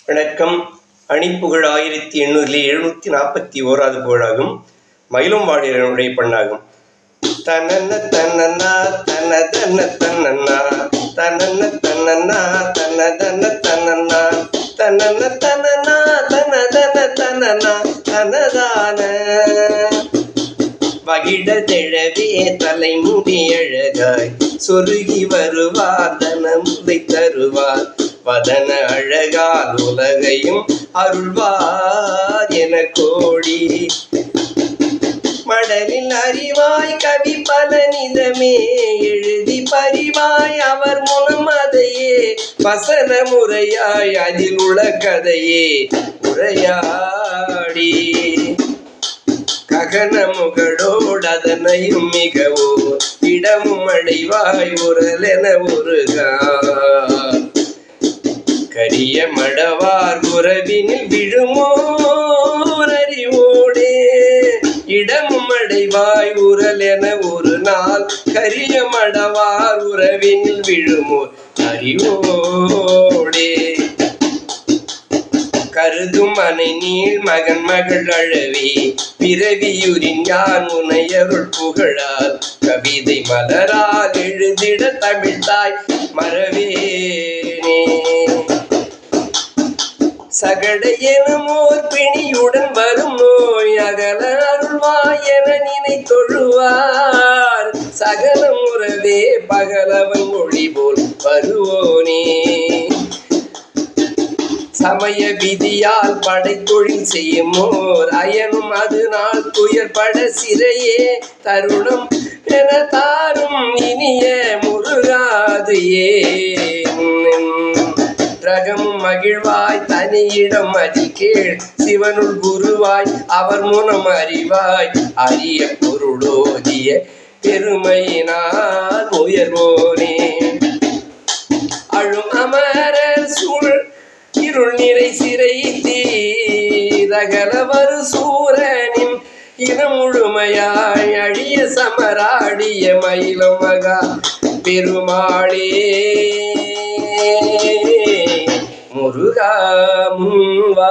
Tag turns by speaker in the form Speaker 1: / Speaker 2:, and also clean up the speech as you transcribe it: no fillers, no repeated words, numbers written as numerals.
Speaker 1: வணக்கம். அணிப்புகழ் 1841 புகழாகும். மயிலும் வாடியனுடைய பண்ணாகும். தன்னன்ன தன்னன்னா தன்ன தன்ன தன்னன்னா தன்னன்ன தன்னன்னா தன்ன தன்ன தன்னன்னா தன்னன்ன தன்னன்னா தன்ன தன்ன தன்னன்னா தன்னதான வகிட தெழவே தலைமுடி அழகாய் சொருகி வருவார் தனமுதை தருவார் வதன அழகால் உலகையும் அருள்வார் என கோடி மடலில் அறிவாய் கவி பலனிதமே எழுதி பரிவாய் அவர் முனம் அதையே வசன முறையாய் அதில் உள்ள கதையே உரையாடி ககன முகடோடு அதனையும் மிகவோ இடமும் அடைவாய் உரல் என உருகார் கரிய மடவார் உறவினில் விழுமோர் அறிவோடே இடமும் அடைவாய் உரல் என ஒரு நாள் கரிய மடவார் உறவினில் விழுமோர் அறிவோடே கருதும் அனை நீள் மகன் மகள் அழவே பிறவியுரின் யான் உனையருள் புகழால் கவிதை மலரால் எழுதிட தமிழ்தாய் மறவேனே சகட எனுமோர் பிணியுடன் வரும் நோய் அகல அருள்வாய் என நினை தொழுவார் சகல முறவே பகலவன் மொழி போல் வருவோனே சமய விதியால் படைத்தொழில் செய்யுமோர் அயனும் அது நாள் துயர்பட சிறையே தருணம் என தாரும் இனிய முருகாது ரகமும் மகிழ்வாய் தனியிடம் அறிகேள் சிவனுள் குருவாய் அவர் முனம் அறிவாய் அரிய பொருளோதிய பெருமையினால் உயர்வோனே அழும் அமரர் சூழ் இருள் நிறை சிறை தீரகலவர் சூரனின் இனம் முழுமையாய் அழிய சமராடிய மயிலம் மகா பெருமாளே முருகா முன்வாம்.